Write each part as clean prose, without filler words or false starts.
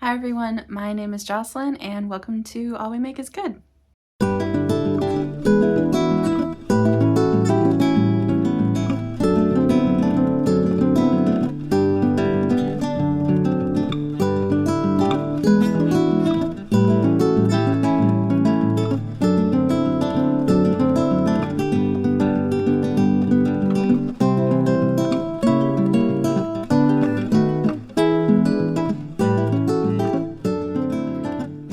Hi everyone, my name is Jocelyn and welcome to All We Make Is Good.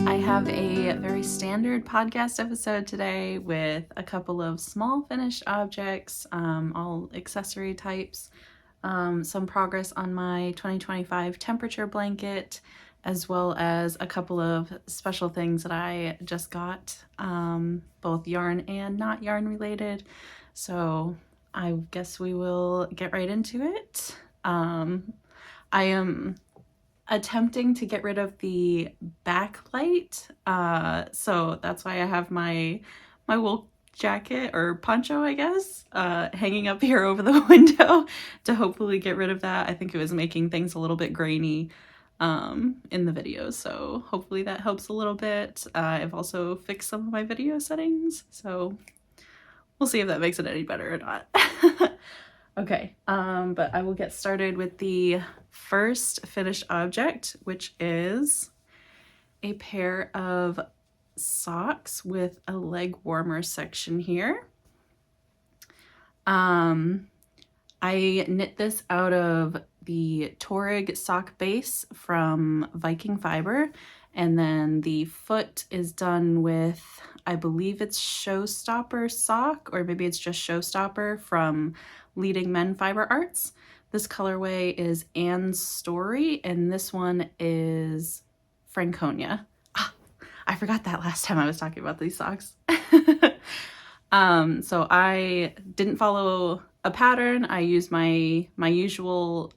I have a very standard podcast episode today with a couple of small finished objects, all accessory types, some progress on my 2025 temperature blanket, as well as a couple of special things that I just got, both yarn and not yarn related. So I guess we will get right into it. I am attempting to get rid of the backlight, so that's why I have my wool jacket or poncho, I guess, hanging up here over the window to hopefully get rid of that. I think it was making things a little bit grainy in the video, so hopefully that helps a little bit. I've also fixed some of my video settings, so we'll see if that makes it any better or not. Okay, but I will get started with the first finished object, which is a pair of socks with a leg warmer section here. I knit this out of the Torig sock base from Viking Fiber, and then the foot is done with, I believe it's Showstopper sock, or maybe it's just Showstopper from Leading Men Fiber Arts. This colorway is Anne's Story, and this one is Franconia. I forgot that last time I was talking about these socks. So I didn't follow a pattern. I used my usual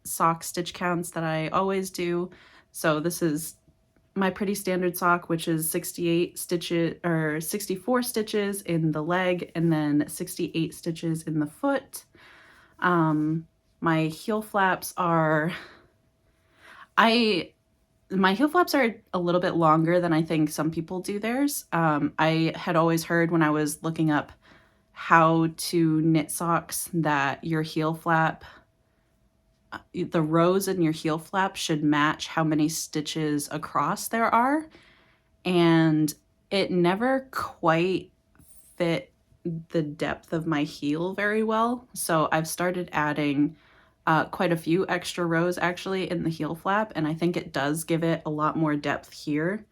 sock stitch counts that I always do. So this is my pretty standard sock, which is 68 stitches or 64 stitches in the leg and then 68 stitches in the foot. My heel flaps are my heel flaps are a little bit longer than I think some people do theirs. I had always heard when I was looking up how to knit socks that your heel flap, the rows in your heel flap should match how many stitches across there are. And it never quite fit the depth of my heel very well. So I've started adding quite a few extra rows actually in the heel flap, and I think it does give it a lot more depth here,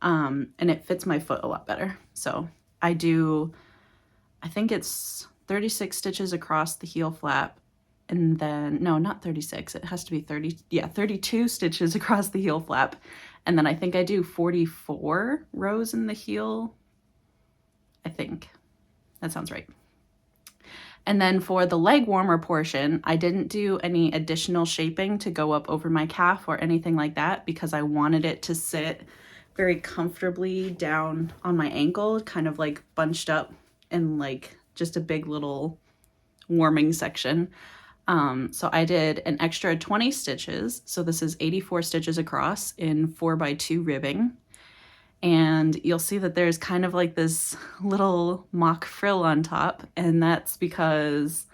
and it fits my foot a lot better. So I think it's 36 stitches across the heel flap, and then, no, not 36, it has to be 32 stitches across the heel flap, and then I think I do 44 rows in the heel. I think that sounds right. And then for the leg warmer portion, I didn't do any additional shaping to go up over my calf or anything like that because I wanted it to sit very comfortably down on my ankle, kind of like bunched up in like just a big little warming section. So I did an extra 20 stitches. So this is 84 stitches across in 4x2 ribbing. And you'll see that there's kind of like this little mock frill on top, and that's because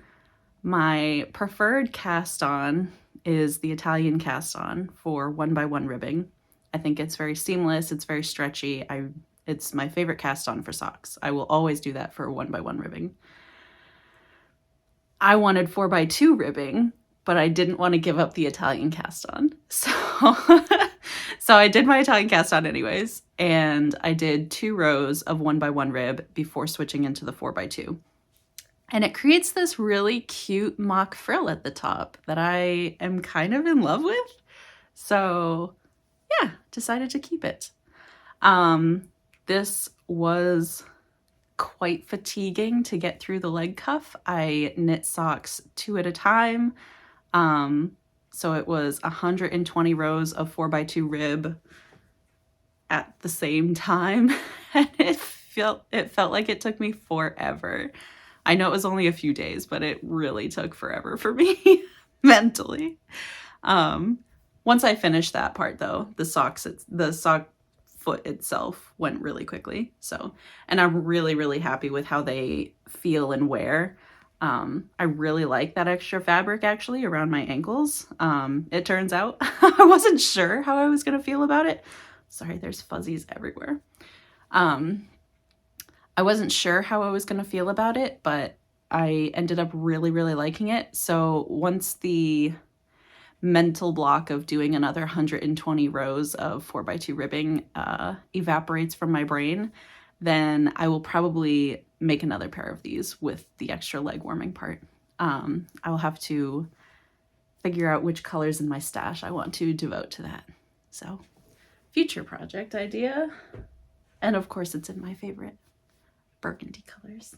my preferred cast on is the Italian cast on for 1x1 ribbing. I think it's very seamless, it's very stretchy. It's my favorite cast on for socks. I will always do that for 1x1 ribbing. I wanted 4x2 ribbing, but I didn't want to give up the Italian cast on. So I did my Italian cast on anyways, and I did 2 rows of 1x1 rib before switching into the 4x2. And it creates this really cute mock frill at the top that I am kind of in love with. So yeah, decided to keep it. This was quite fatiguing to get through the leg cuff. I knit socks 2 at a time. So it was 120 rows of 4x2 rib at the same time. And it felt like it took me forever. I know it was only a few days, but it really took forever for me mentally. Once I finished that part though, the sock foot itself went really quickly. So, and I'm really, really happy with how they feel and wear. I really like that extra fabric actually around my ankles. It turns out I wasn't sure how I was going to feel about it. Sorry, there's fuzzies everywhere. I wasn't sure how I was going to feel about it, but I ended up really, really liking it. So once the mental block of doing another 120 rows of 4x2 ribbing evaporates from my brain, then I will probably make another pair of these with the extra leg warming part. I'll have to figure out which colors in my stash I want to devote to that. So, future project idea. And of course, it's in my favorite burgundy colors.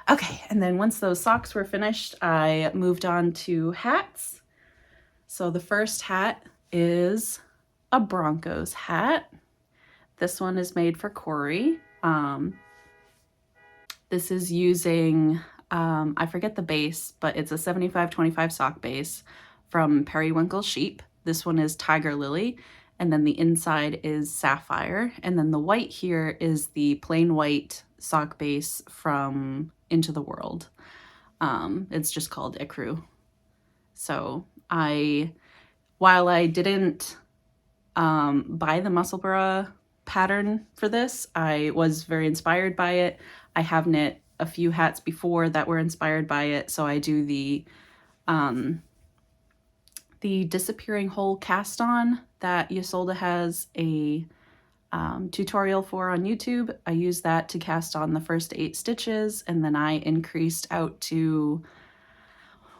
Okay, and then once those socks were finished, I moved on to hats. So the first hat is a Broncos hat. This one is made for Corey. This is using, I forget the base, but it's a 75-25 sock base from Periwinkle Sheep. This one is Tiger Lily, and then the inside is Sapphire. And then the white here is the plain white sock base from Into the World. It's just called Ecru. So while I didn't buy the Musselburgh pattern for this, I was very inspired by it. I have knit a few hats before that were inspired by it. So I do the disappearing hole cast on that Isolde has a tutorial for on YouTube. I used that to cast on the first 8 stitches, and then I increased out to,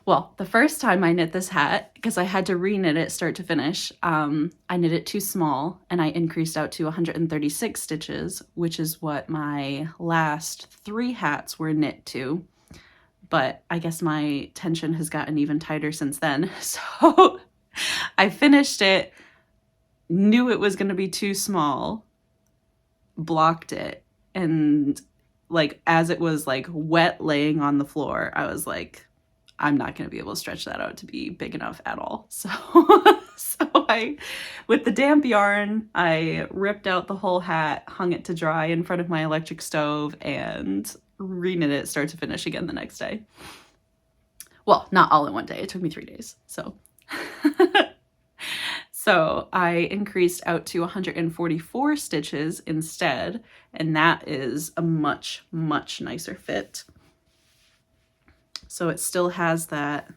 well, the first time I knit this hat, because I had to re-knit it start to finish, I knit it too small and I increased out to 136 stitches, which is what my last 3 hats were knit to. But I guess my tension has gotten even tighter since then. So I finished it, knew it was going to be too small, blocked it, and like as it was like wet laying on the floor, I was like, I'm not going to be able to stretch that out to be big enough at all. So I, with the damp yarn, I ripped out the whole hat, hung it to dry in front of my electric stove, and re-knit it start to finish again the next day. Well, not all in one day. It took me 3 days. So so I increased out to 144 stitches instead, and that is a much, much nicer fit. So it still has that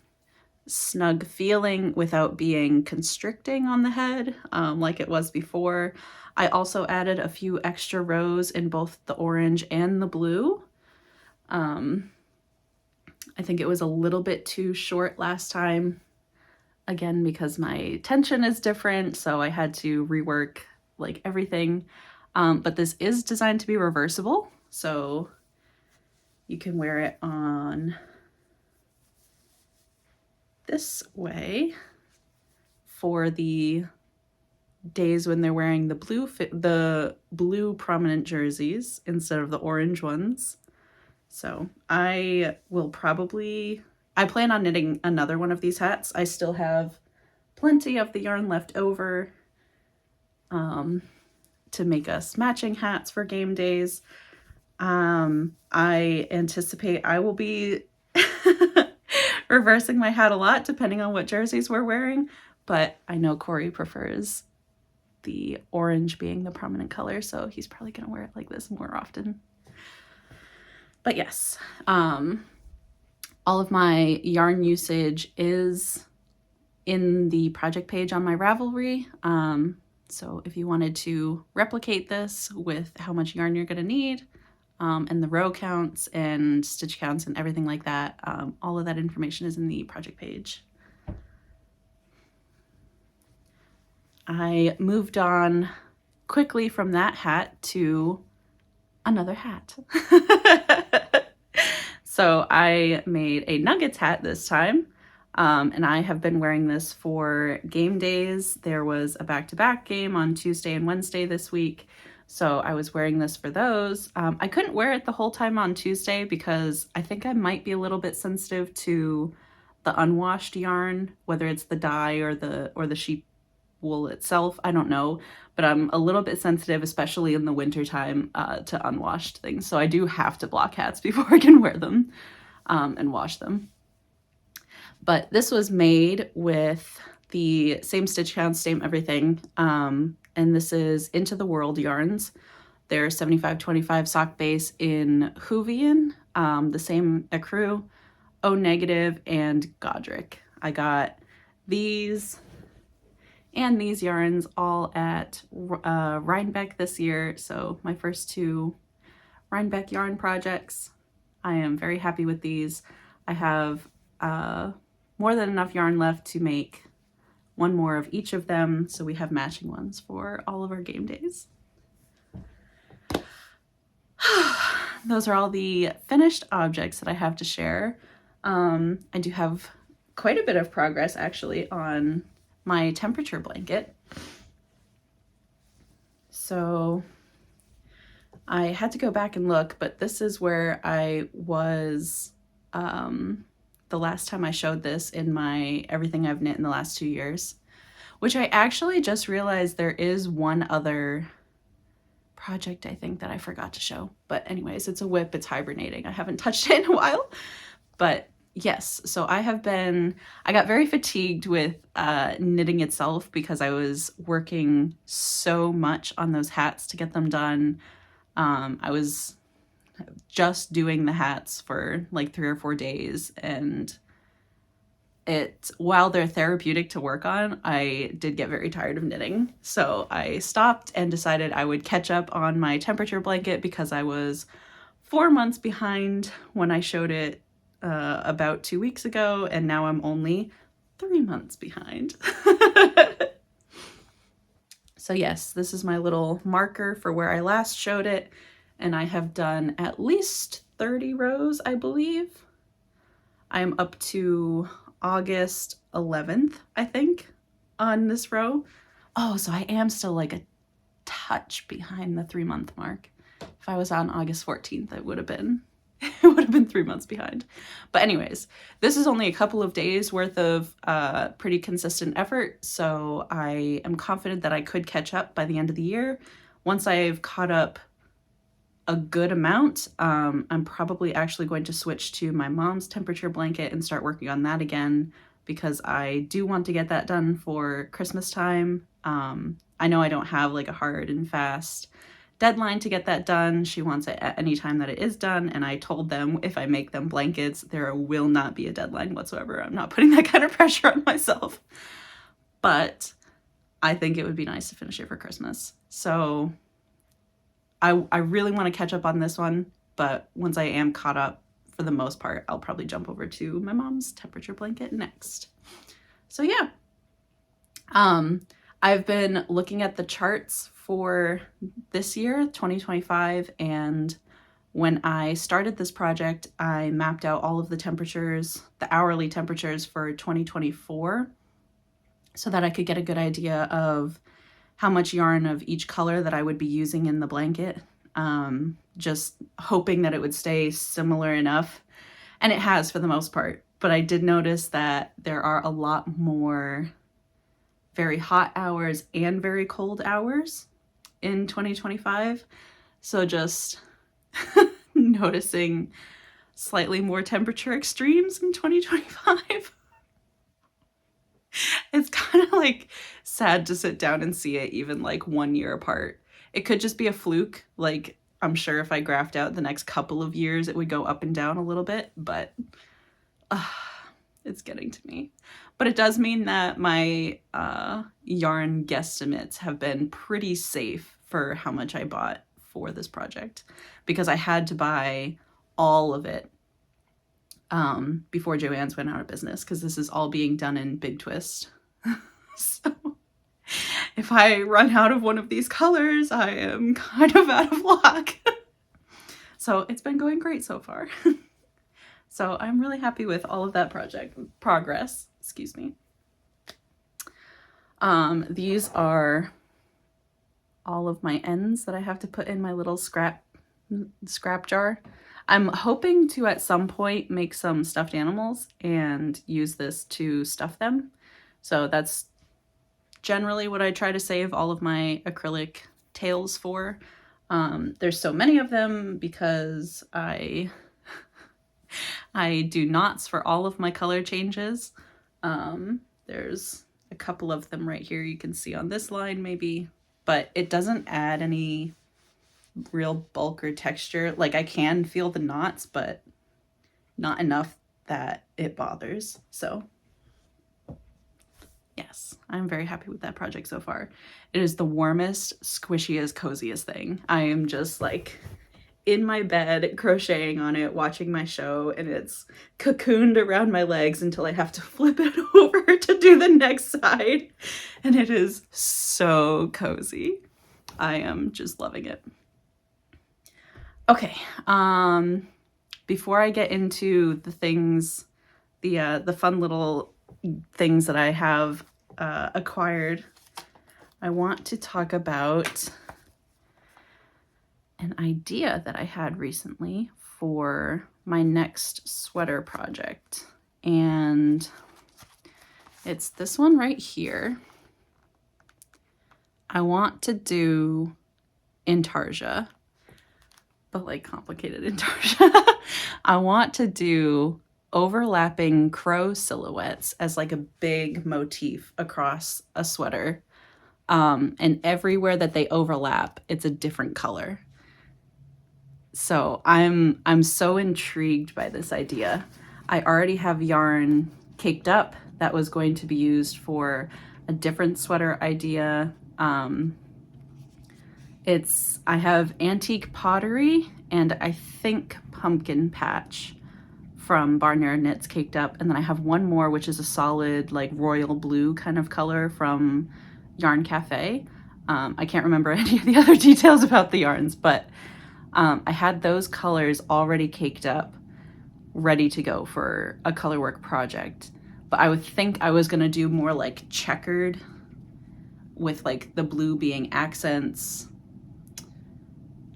snug feeling without being constricting on the head like it was before. I also added a few extra rows in both the orange and the blue. I think it was a little bit too short last time, again, because my tension is different, so I had to rework like everything. But this is designed to be reversible, so you can wear it on this way for the days when they're wearing the blue prominent jerseys instead of the orange ones. So I plan on knitting another one of these hats. I still have plenty of the yarn left over to make us matching hats for game days. I anticipate I will be reversing my hat a lot depending on what jerseys we're wearing, but I know Corey prefers the orange being the prominent color, so he's probably gonna wear it like this more often. But yes, all of my yarn usage is in the project page on my Ravelry. So if you wanted to replicate this with how much yarn you're gonna need, and the row counts and stitch counts and everything like that, all of that information is in the project page. I moved on quickly from that hat to another hat. So I made a Nuggets hat this time, and I have been wearing this for game days. There was a back-to-back game on Tuesday and Wednesday this week, so I was wearing this for those. I couldn't wear it the whole time on Tuesday because I think I might be a little bit sensitive to the unwashed yarn, whether it's the dye or the sheep wool itself, I don't know, but I'm a little bit sensitive, especially in the winter time, to unwashed things. So I do have to block hats before I can wear them and wash them. But this was made with the same stitch count, same everything. And this is Into the World yarns. They're 75/25 sock base in Hoovian, the same ecru, O negative, and Godric. I got these and these yarns all at Rhinebeck this year. So my first 2 Rhinebeck yarn projects. I am very happy with these. I have more than enough yarn left to make 1 more of each of them, so we have matching ones for all of our game days. Those are all the finished objects that I have to share. I do have quite a bit of progress actually on my temperature blanket. So I had to go back and look, but this is where I was the last time I showed this in my everything I've knit in the last 2 years, which I actually just realized there is one other project I think that I forgot to show. But anyways, it's a whip, it's hibernating. I haven't touched it in a while, but yes. So I got very fatigued with knitting itself because I was working so much on those hats to get them done. I was just doing the hats for like 3 or 4 days, and while they're therapeutic to work on, I did get very tired of knitting. So I stopped and decided I would catch up on my temperature blanket because I was 4 months behind when I showed it about 2 weeks ago, and now I'm only 3 months behind. So yes, this is my little marker for where I last showed it, and I have done at least 30 rows, I believe. I'm up to August 11th, I think, on this row. Oh, so I am still like a touch behind the 3-month mark. If I was on August 14th, it would have been 3 months behind. But anyways, this is only a couple of days worth of pretty consistent effort, so I am confident that I could catch up by the end of the year. Once I've caught up a good amount, I'm probably actually going to switch to my mom's temperature blanket and start working on that again, because I do want to get that done for Christmas time. I know I don't have like a hard and fast deadline to get that done. She wants it at any time that it is done, and I told them if I make them blankets, there will not be a deadline whatsoever. I'm not putting that kind of pressure on myself, but I think it would be nice to finish it for Christmas. So I really want to catch up on this one, but once I am caught up, for the most part, I'll probably jump over to my mom's temperature blanket next. So yeah, I've been looking at the charts for this year, 2025, and when I started this project, I mapped out all of the temperatures, the hourly temperatures for 2024, so that I could get a good idea of how much yarn of each color that I would be using in the blanket, just hoping that it would stay similar enough. And it has for the most part, but I did notice that there are a lot more very hot hours and very cold hours in 2025. So just noticing slightly more temperature extremes in 2025. It's kind of like sad to sit down and see it even like 1 year apart. It could just be a fluke. Like, I'm sure if I graphed out the next couple of years, it would go up and down a little bit, but it's getting to me. But it does mean that my yarn guesstimates have been pretty safe for how much I bought for this project, because I had to buy all of it before Joann's went out of business, because this is all being done in Big Twist. So if I run out of one of these colors, I am kind of out of luck. So it's been going great so far. So I'm really happy with all of that progress, excuse me. These are all of my ends that I have to put in my little scrap jar. I'm hoping to at some point make some stuffed animals and use this to stuff them. So that's generally what I try to save all of my acrylic tails for. There's so many of them because I do knots for all of my color changes. There's a couple of them right here you can see on this line maybe, but it doesn't add any real bulk or texture. Like I can feel the knots, but not enough that it bothers. So yes, I'm very happy with that project so far. It is the warmest, squishiest, coziest thing. I am just like in my bed crocheting on it, watching my show, and it's cocooned around my legs until I have to flip it over to do the next side. And it is so cozy. I am just loving it. Okay, before I get into the things, the fun little things that I have acquired, I want to talk about an idea that I had recently for my next sweater project. And it's this one right here. I want to do intarsia, but like complicated intarsia. I want to do overlapping crow silhouettes as like a big motif across a sweater. And everywhere that they overlap, it's a different color. So I'm so intrigued by this idea. I already have yarn caked up that was going to be used for a different sweater idea. I have antique pottery and I think pumpkin patch from Barnyard Knits caked up, and then I have one more which is a solid like royal blue kind of color from Yarn Cafe. I can't remember any of the other details about the yarns, but I had those colors already caked up, ready to go for a colorwork project. But I would think I was gonna do more like checkered with like the blue being accents.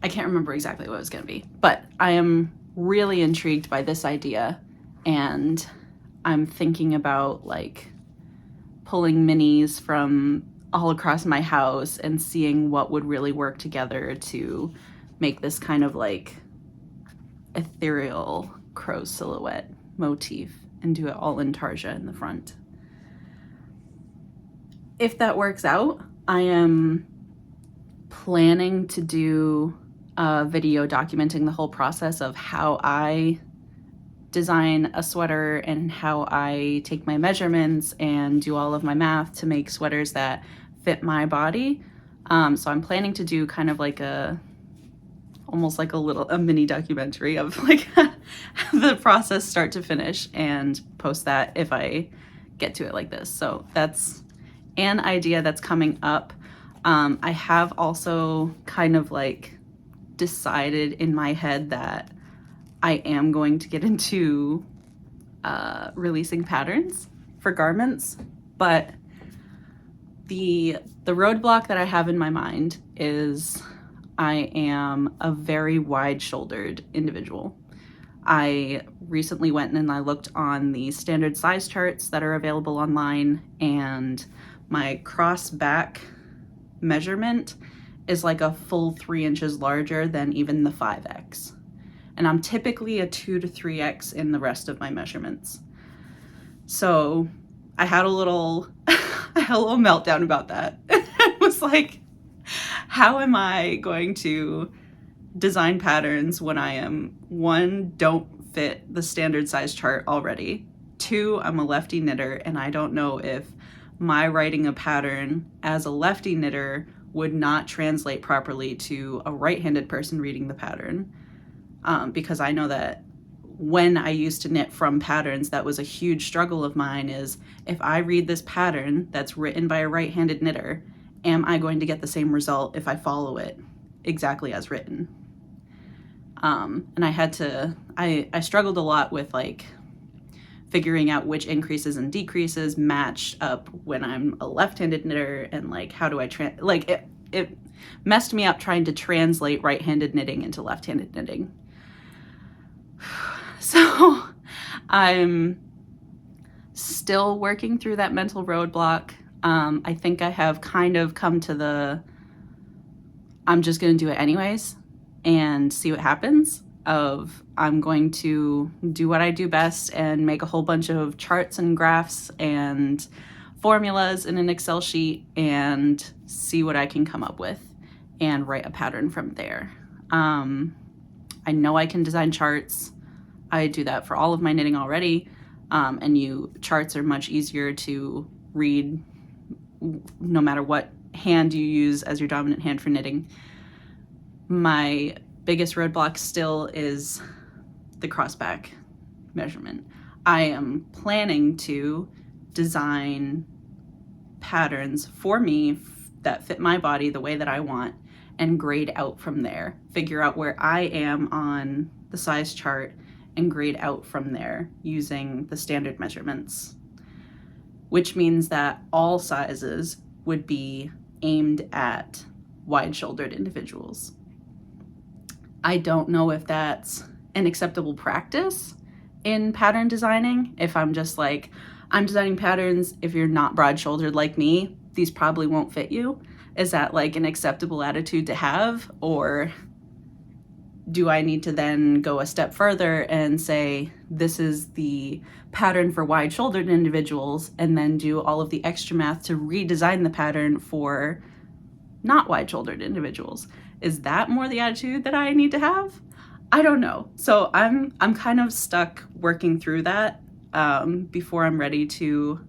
I can't remember exactly what it was gonna be, but I am really intrigued by this idea, and I'm thinking about like pulling minis from all across my house and seeing what would really work together to make this kind of like ethereal crow silhouette motif and do it all intarsia in the front. If that works out, I am planning to do a video documenting the whole process of how I design a sweater and how I take my measurements and do all of my math to make sweaters that fit my body. So I'm planning to do kind of like almost like a mini documentary of like the process start to finish and post that if I get to it like this. So that's an idea that's coming up. I have also kind of like decided in my head that I am going to get into releasing patterns for garments, but the roadblock that I have in my mind is I am a very wide-shouldered individual. I recently went and I looked on the standard size charts that are available online, and my cross back measurement is like a full 3 inches larger than even the 5X. And I'm typically a 2 to 3X in the rest of my measurements. So I had a little meltdown about that. It was like, how am I going to design patterns when I am, 1, don't fit the standard size chart already, 2, I'm a lefty knitter and I don't know if my writing a pattern as a lefty knitter would not translate properly to a right-handed person reading the pattern. Because I know that when I used to knit from patterns, that was a huge struggle of mine, is if I read this pattern that's written by a right-handed knitter, am I going to get the same result if I follow it exactly as written? And I struggled a lot with like figuring out which increases and decreases matched up when I'm a left-handed knitter, and like how do I it messed me up trying to translate right-handed knitting into left-handed knitting. So I'm still working through that mental roadblock. I think I have kind of come to the I'm just going to do it anyways and see what happens of I'm going to do what I do best and make a whole bunch of charts and graphs and formulas in an Excel sheet and see what I can come up with and write a pattern from there. I know I can design charts. I do that for all of my knitting already. Charts are much easier to read no matter what hand you use as your dominant hand for knitting. My biggest roadblock still is the crossback measurement. I am planning to design patterns for me that fit my body the way that I want and grade out from there. Figure out where I am on the size chart and grade out from there using the standard measurements, which means that all sizes would be aimed at wide-shouldered individuals. I don't know if that's an acceptable practice in pattern designing. If I'm just like, I'm designing patterns, if you're not broad-shouldered like me, these probably won't fit you. Is that like an acceptable attitude to have? Or do I need to then go a step further and say, this is the pattern for wide-shouldered individuals, and then do all of the extra math to redesign the pattern for not wide-shouldered individuals? Is that more the attitude that I need to have? I don't know. So I'm kind of stuck working through that before I'm ready to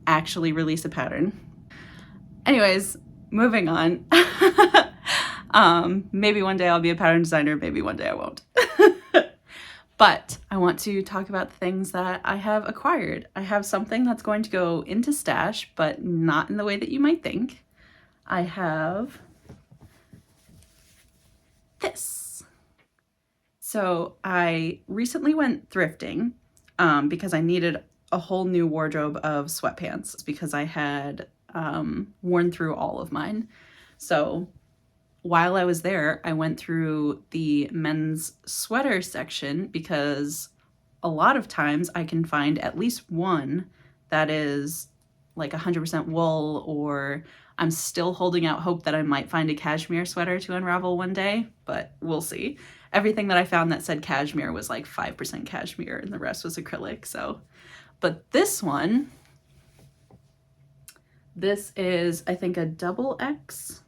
actually release a pattern. Anyways, moving on. Maybe one day I'll be a pattern designer, maybe one day I won't. But I want to talk about the things that I have acquired. I have something that's going to go into stash, but not in the way that you might think. I have this. So I recently went thrifting because I needed a whole new wardrobe of sweatpants because I had worn through all of mine. So while I was there, I went through the men's sweater section because a lot of times I can find at least one that is like 100% wool, or I'm still holding out hope that I might find a cashmere sweater to unravel one day, but we'll see. Everything that I found that said cashmere was like 5% cashmere and the rest was acrylic. So, but this one, this is, I think, a double X.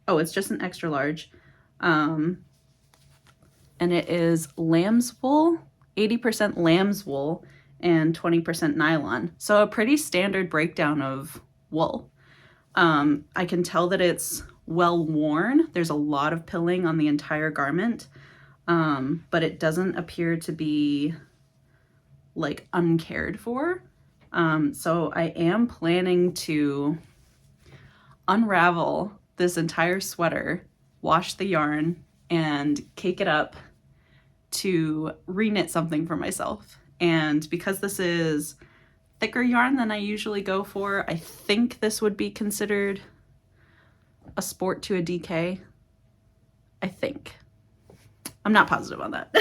Oh, it's just an extra large. And it is lamb's wool, 80% lamb's wool and 20% nylon. So a pretty standard breakdown of wool. I can tell that it's well worn. There's a lot of pilling on the entire garment, but it doesn't appear to be like uncared for. So I am planning to unravel this entire sweater, wash the yarn, and cake it up to reknit something for myself. And because this is thicker yarn than I usually go for, I think this would be considered a sport to a DK. I think. I'm not positive on that.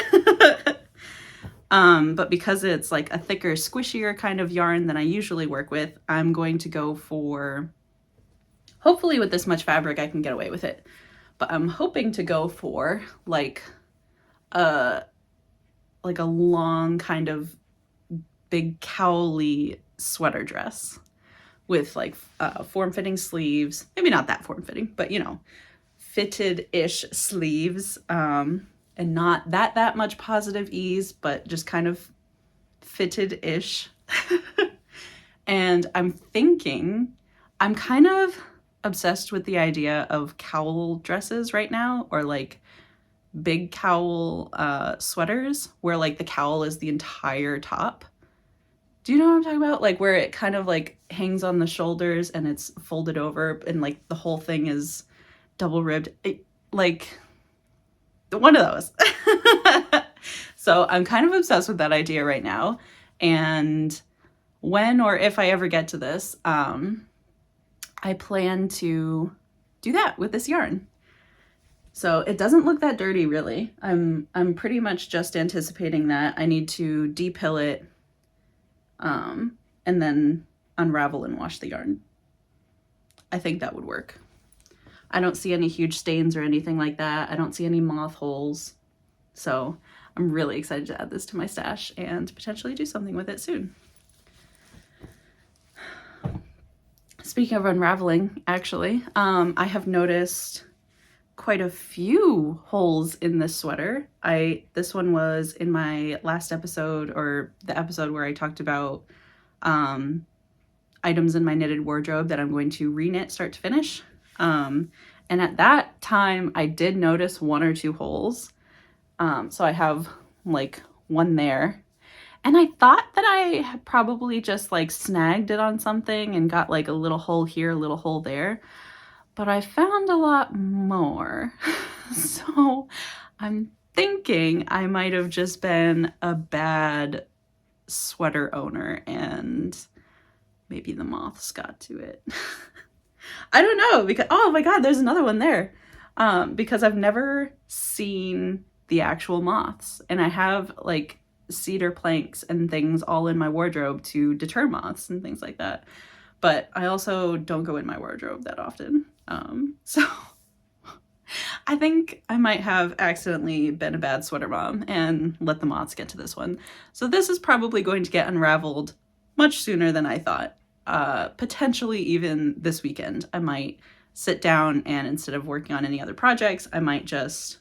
But because it's like a thicker, squishier kind of yarn than I usually work with, I'm going to go for, hopefully with this much fabric I can get away with it, but I'm hoping to go for like a long kind of big cowly sweater dress with like form-fitting sleeves, maybe not that form-fitting, but you know, fitted-ish sleeves, and not that much positive ease, but just kind of fitted-ish. And I'm thinking, I'm kind of obsessed with the idea of cowl dresses right now, or like big cowl sweaters where like the cowl is the entire top. Do you know what I'm talking about? Like where it kind of like hangs on the shoulders and it's folded over and like the whole thing is double ribbed. Like one of those. So I'm kind of obsessed with that idea right now. And when or if I ever get to this, I plan to do that with this yarn. So it doesn't look that dirty really. I'm pretty much just anticipating that I need to de-pill it and then unravel and wash the yarn. I think that would work. I don't see any huge stains or anything like that. I don't see any moth holes. So I'm really excited to add this to my stash and potentially do something with it soon. Speaking of unraveling, actually, I have noticed quite a few holes in this sweater. This one was in my last episode, or the episode where I talked about items in my knitted wardrobe that I'm going to reknit start to finish. And at that time, I did notice 1 or 2 holes. So I have like one there. And I thought that I had probably just like snagged it on something and got like a little hole here, a little hole there. But I found a lot more. So I'm thinking I might have just been a bad sweater owner and maybe the moths got to it. I don't know, because, oh my God, there's another one there. Because I've never seen the actual moths, and I have like cedar planks and things all in my wardrobe to deter moths and things like that. But I also don't go in my wardrobe that often. So I think I might have accidentally been a bad sweater mom and let the moths get to this one. So this is probably going to get unraveled much sooner than I thought. Potentially even this weekend. I might sit down and instead of working on any other projects, I might just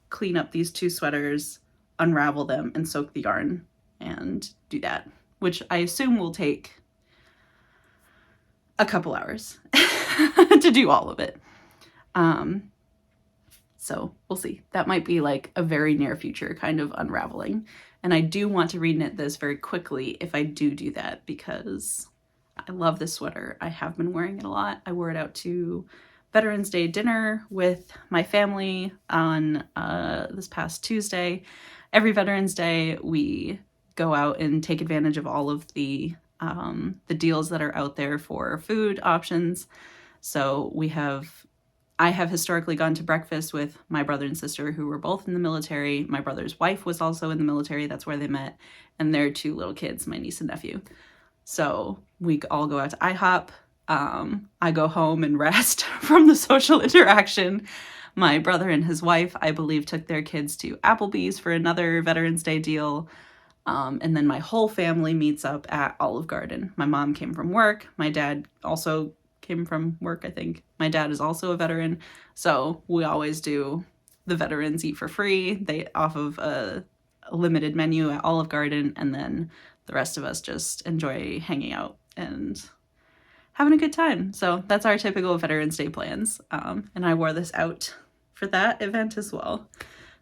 clean up these 2 sweaters, unravel them, and soak the yarn and do that, which I assume will take a couple hours to do all of it. So we'll see. That might be like a very near future kind of unraveling. And I do want to reknit this very quickly if I do that, because I love this sweater. I have been wearing it a lot. I wore it out to Veterans Day dinner with my family on this past Tuesday. Every Veterans Day, we go out and take advantage of all of the deals that are out there for food options. So I have historically gone to breakfast with my brother and sister who were both in the military. My brother's wife was also in the military. That's where they met. And their 2 little kids, my niece and nephew. So we all go out to IHOP. I go home and rest from the social interaction. My brother and his wife, I believe, took their kids to Applebee's for another Veterans Day deal. And then my whole family meets up at Olive Garden. My mom came from work. My dad also came from work, I think. My dad is also a veteran. So we always do the veterans eat for free. They off of a limited menu at Olive Garden, and then the rest of us just enjoy hanging out and having a good time. So that's our typical Veterans Day plans. And I wore this out for that event as well.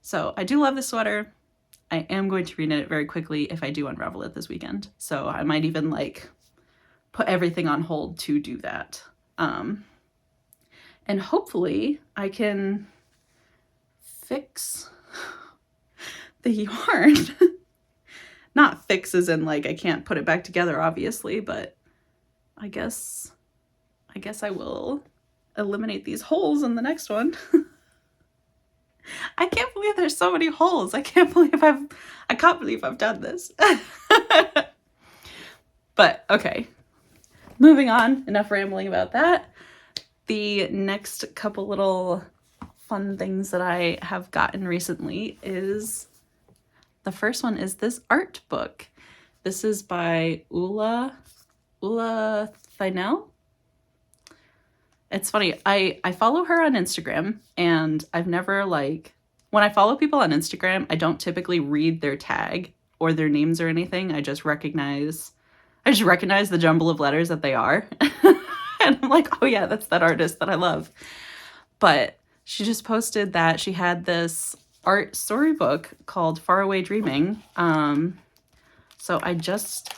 So I do love this sweater. I am going to reknit it very quickly if I do unravel it this weekend. So I might even like put everything on hold to do that. And hopefully I can fix the yarn. Not fix as in like I can't put it back together, obviously, but I guess I will eliminate these holes in the next one. I can't believe there's so many holes. I can't believe I've done this. But okay, moving on, enough rambling about that. The next couple little fun things that I have gotten recently is, the first one is this art book. This is by Ulla Thynell. It's funny, I follow her on Instagram, and I've never when I follow people on Instagram, I don't typically read their tag or their names or anything. I just recognize the jumble of letters that they are. And I'm like, oh yeah, that's that artist that I love. But she just posted that she had this art storybook called Faraway Dreaming. So I just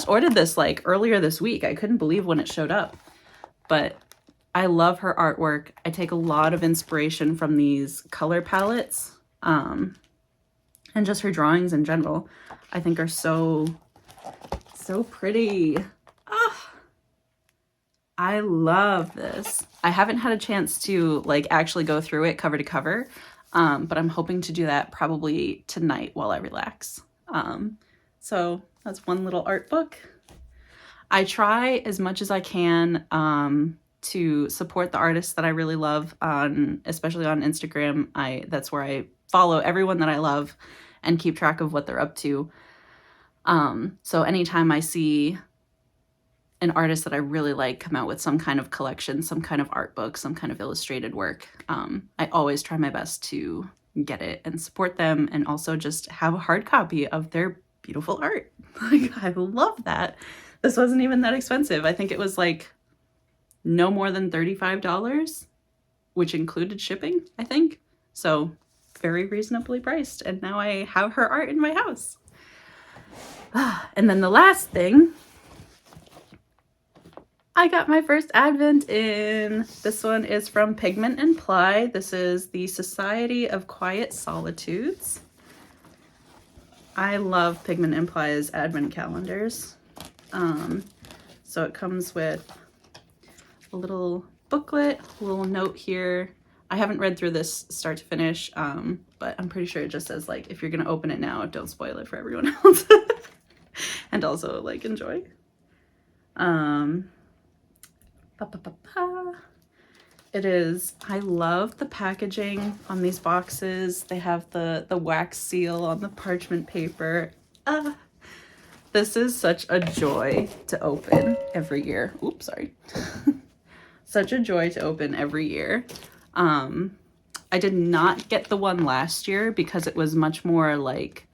ordered this like earlier this week. I couldn't believe when it showed up. But I love her artwork. I take a lot of inspiration from these color palettes. And just her drawings in general, I think are so pretty. Ah. I love this. I haven't had a chance to like actually go through it cover to cover, but I'm hoping to do that probably tonight while I relax. So that's one little art book. I try as much as I can to support the artists that I really love on, especially on Instagram. That's where I follow everyone that I love and keep track of what they're up to. So anytime I see an artist that I really like come out with some kind of collection, some kind of art book, some kind of illustrated work, I always try my best to get it and support them, and also just have a hard copy of their beautiful art. Like, I love that. This wasn't even that expensive. I think it was like no more than $35, which included shipping, I think. So very reasonably priced. And now I have her art in my house. And then the last thing, I got my first advent in. This one is from Pigment Ply. This is the Society of Quiet Solitudes. I love Pigment Ply's advent calendars. So it comes with a little booklet, a little note here. I haven't read through this start to finish, but I'm pretty sure it just says like, if you're gonna open it now, don't spoil it for everyone else. And also like enjoy. It is, I love the packaging on these boxes. They have the wax seal on the parchment paper. This is such a joy to open every year. Oops, sorry. Such a joy to open every year. I did not get the one last year because it was much more like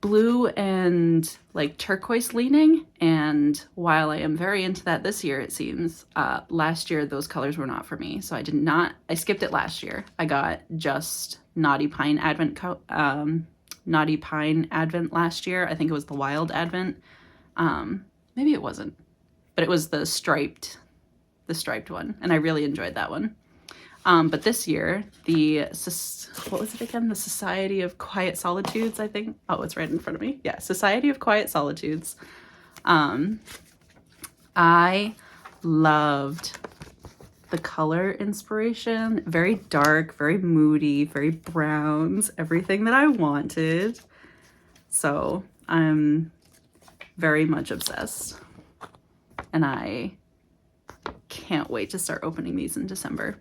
blue and like turquoise leaning, and while I am very into that this year, it seems, last year those colors were not for me, so I skipped it last year. I got just Naughty Pine Advent last year. I think it was the Wild Advent. Maybe it wasn't, but it was the striped one, and I really enjoyed that one. But this year, what was it again? The Society of Quiet Solitudes, I think. Oh, it's right in front of me. Yeah, Society of Quiet Solitudes. I loved the color inspiration. Very dark, very moody, very browns, everything that I wanted. So I'm very much obsessed. And I can't wait to start opening these in December.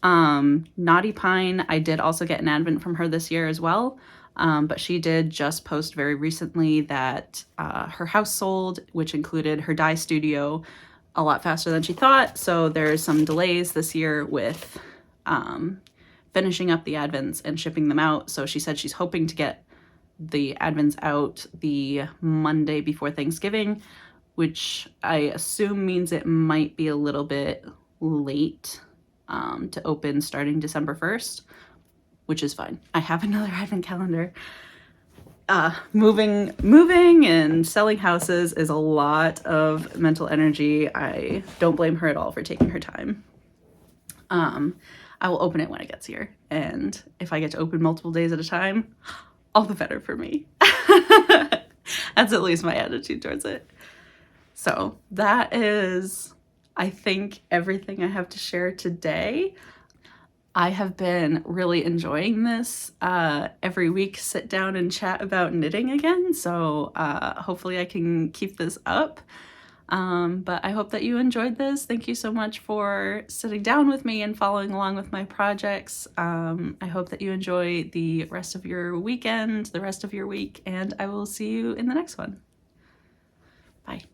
Naughty Pine, I did also get an advent from her this year as well, but she did just post very recently that her house sold, which included her dye studio, a lot faster than she thought, so there's some delays this year with finishing up the advents and shipping them out. So she said she's hoping to get the advents out the Monday before Thanksgiving, which I assume means it might be a little bit late to open starting December 1st, which is fine. I have another advent calendar. Moving and selling houses is a lot of mental energy. I don't blame her at all for taking her time. I will open it when it gets here, and if I get to open multiple days at a time, all the better for me. That's at least my attitude towards it. So that is, I think, everything I have to share today. I have been really enjoying this every week sit down and chat about knitting again, so hopefully I can keep this up. But I hope that you enjoyed this. Thank you so much for sitting down with me and following along with my projects. I hope that you enjoy the rest of your weekend, the rest of your week, and I will see you in the next one. Bye.